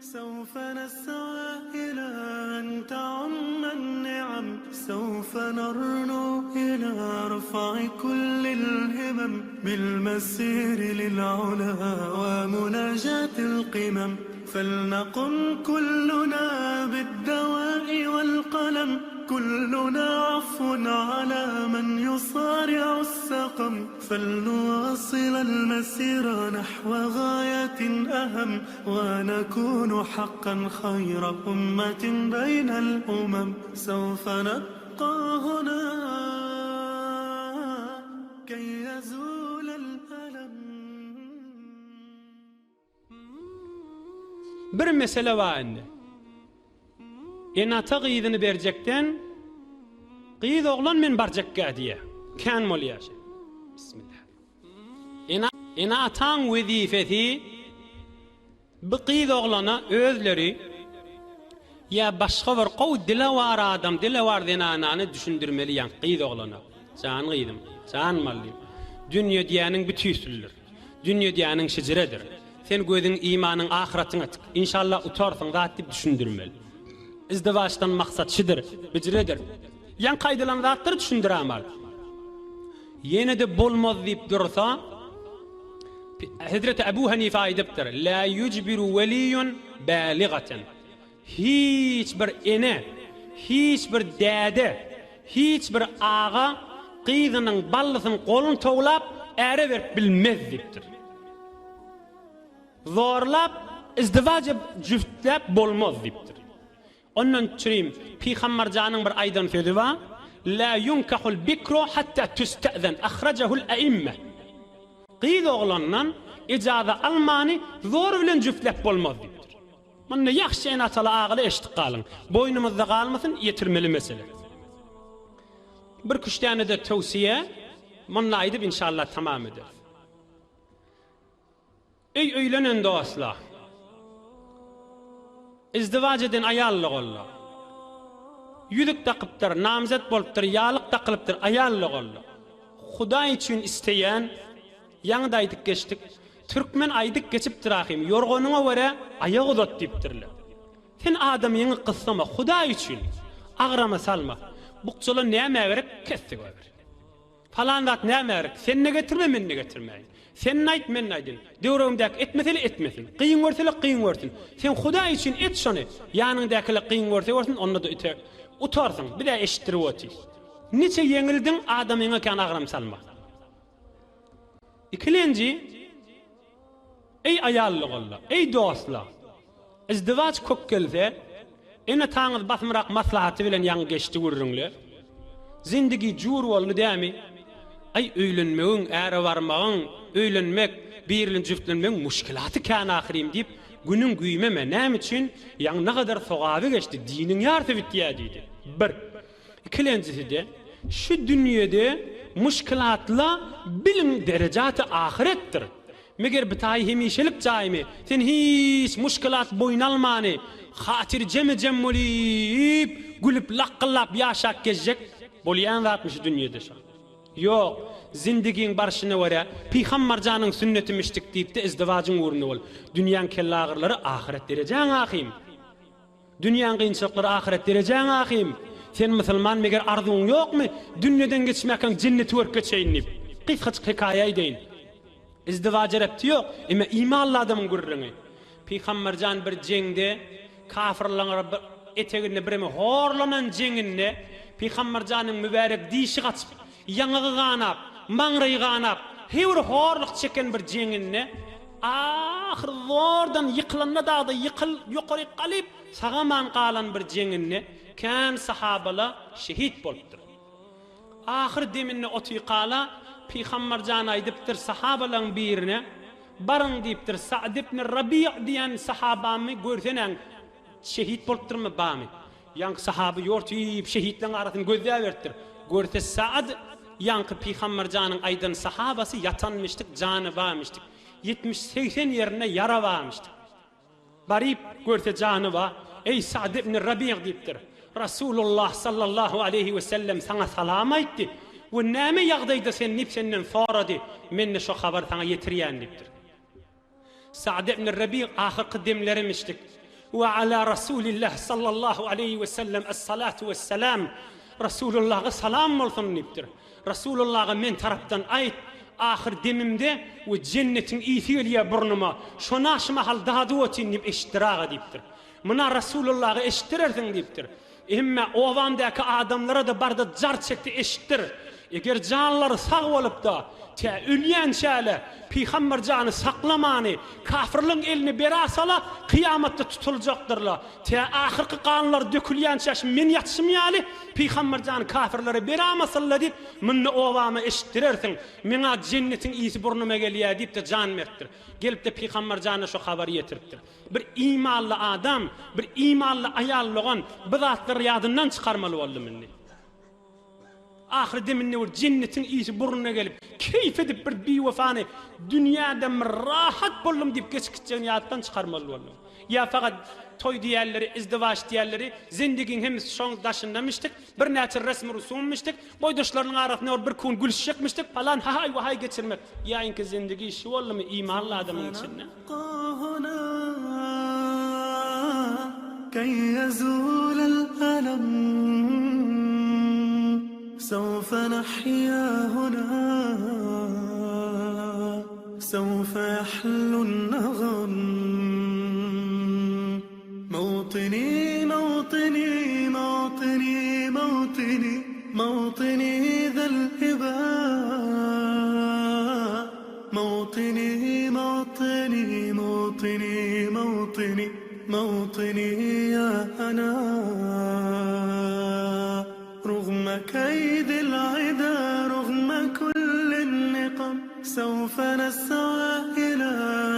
سوف نسعى إلى أن تعم النعم سوف نرنو إلى رفع كل الهمم بالمسير للعلا ومناجاة القمم فلنقم كلنا بالدواء والقلم كلنا عفو على من يصارع السقم فلنواصل المسير نحو غاية أهم ونكون حقا خير أمة بين الأمم سوف نبقى هنا كي يزول الألم. Bir mesele var indi. Enata qıydını berjekten qıyyd oğlan men barjakka diye. Kan mol yaşa. Bismillah. Enatan wezifeti bu qıyyd oğlana özleri ya başqa bir qow dile var adam dile var denananı düşündürmeli yan qıyyd oğlana. Can qıydım, can mallim. Dünya diýäniň bütüsüller. Dünya diýäniň şejeredir. Sen gözün imanın ahiretin atık. İnşallah utarsın zat dip düşündürmeli. İzdivaçtan maksat şidir, biciredir. Yan kaydılan zatları düşündüramal. Yine de bolmaz deyip dursa, Hazreti Ebu Hanife aydıptır. La yücbiru veliyun baligaten. Hiçbir ene, hiçbir dede, hiçbir ağa qıydının ballısın kolun toğlap, ere verip bilmez deyiptir. Zorlap, izdivacı cüftlep bolmaz deyiptir. Ondan çüreyim, Peygamber canın bir aydan sözü var. La yunkahul bikru hatta tüste'zen, ahracahul a'imme. Qıyyd oğlandan icaza almani zor bilen cüftlep bolmaz deyiptir. Manna yaxşı enatalı ağılı eştik qalın. Boynumuzda qalmasın, yetirmeli mesele. Bir küştani de tavsiye, manna aydıb inşallah tamam eder. Ey öylenen dostlar, izdivac eden ayallık olla. Yüzük takıptır, namzet boluptır, yalık takılıptır, ayallık olla. Huda için isteyen, yanıda aydık geçtik. Türkmen aydık geçiptir ahim, yorgununa göre ayak uzat deyiptirler. Sen adam yeni kıssama, Huda için ağrama salma. Bukçulu neye meverek, kestik över. Falan zat neye meverek, sen ne getirme, men ne getirmeyin. Sen ayt men aydın. Döwrüňdäki etmeseli etmesin. Qıyın görseli qıyın görsün. Sen Huda için et şonu. Yanındakiler qıyın görse görsün, onu da ite. Utarsın, bir de eşittirip otyş. Neçe yeňildin adamyňa kan agram salma. İkilenci, ey ayallyk olla, ey dostlar. İzdivaç kök gelse, ene taňyz basmyrak maslahaty bilen ýaňy geçdi görüňler. Zindigi jur boldy dämi? Ay öýlenmegiň, äre barmagyň, öýlenmek, birilin jüftlenmegiň muşkilaty kan ahirim diýip günüň güýmeme näme üçin ýaň ne kadar sogaby geçdi, diniň ýarty bitdiýä diýdi. Bir. İkilençisi de şu dünýede muşkilatla bilim derejati ahiretdir. Meger bitaý hemişelik jaýmy, sen hiç muşkilat boýnalmany, hatyr jeme bolýyp, gülüp laqyllap ýaşap gezjek bolýan zatmy şu dünýede şu. Yok, zindigiň barşyna wara Peygamber janyň sünneti mişdik diýip de izdivaçyň urny bol. Dünýäň kellagyrlary ahiret derejaň ahim. Dünýäň gynçylyklary ahiret derejaň ahim. Sen musulman meger arzuň ýokmy? Dünýeden geçmäken jenneti görüp geçeýin. Qysgaç hikaýa edeýin. İzdivaç erepti ýok, eme imanly adamyň gurrüňi. Peygamber jan bir jeňde kafirlaryň eteginde bireme horlanan jeňinde Peygamber janyň mübarek dişi gaçyp yaňygy ganap, maňraýy ganap, hewr horlyk çeken bir jeňinde ahir zordan yıkılanda dağda yıkıl yukarı kalıp sağaman qalan bir jeňinde kan sahabala şehit bolupdyr. Ahir deminne oty qala Peygamber jan aýdypdyr sahabalaryň birine barın diýipdir Sa'd ibn Rabi' diýen sahabamy görseň şehit bolupdyrmy bamy? Ýanky sahaby ýortyp şehitleň arasyny gözläberdir. Görse Sa'd ýanky Peygamber janyň aýdan sahabasy yatanmışdyk, jany barmışdyk. 70-80 yerine yara varmışdyk. barip görse janyba ey Sa'd ibn Rabi' dipdir. Rasulullah sallallahu aleyhi ve sellem sana salam aytdy. Bu näme ýagdaýda sen nip senden sorady? Men şu habar sana ýetirýän dipdir. Sa'd ibn Rabi' ahyrky demlerimizdik. Ve ala Rasulillah sallallahu aleyhi ve sellem es-salatu vesselam. Rasulullah'a salam bolsun dipdir. Rasulullah'a men tarapdan ayt. Ahir demimde ve cennetin iyisiyle burnuma şonaşma hal daha duvatin nip eştirağa dipdir. Mına Rasulullah'ı eştirersin dipdir. Emme ovandaki adamlara da barda jar çekti eştir. Eger canları sağ olup da te ölýän şäle Peygamber canı saklamany kafirliň elini berasala kıyamatda tutuljaktyrlar. Te ahirki kanlar dökülýän şäş men ýatşymýaly Peygamber canı kafirlere beramasalar dip minni ovamy eştirersin. Meňa cennetin iyisi burnuma gelýär dip de can mertdir. Gelip de Peygamber canı şu habary ýetiripdir. Bir imanly adam, bir imanly aýallygyň bu zatları ýadyndan çykarmaly boldy minni. Ahir deminne o cennetin iyisi burnuna gelip keyif edip bir biwefany dünýäde rahat boldum dip geçikçen ýatdan çykarmaly boldum. Ya fakat toy diýerleri, izdivaç diýerleri, zindigiň hem şoň daşyndamışdyk, bir näçe resmi rusummışdyk, boýdaşlaryň arasynda bir kun gülüşjekmişdik, falan hay we hay geçirmek. Ýa-inki zindigi şu bolmy imanly adamyň içinde. كي يزول الألم سوف نحيا هنا سوف يحلو النغم موطني موطني موطني موطني موطني ذا الهباء موطني موطني موطني موطني موطني يا أنا رغم كيد العدا رغم كل النقم سوف نسعى إلى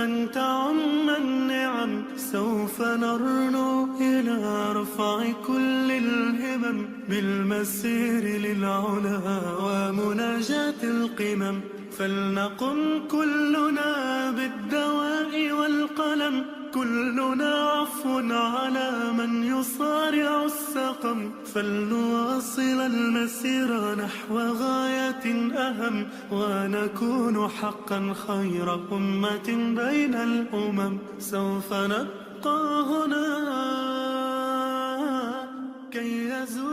أن تعم النعم سوف نرنو إلى رفع كل الهمم بالمسير للعلا ومناجاة القمم فلنقم كلنا بالدواء والقلم كلنا عفو على من يصارع السقم فلنواصل المسير نحو غاية أهم ونكون حقا خير أمة بين الأمم سوف نبقى هنا كي يزول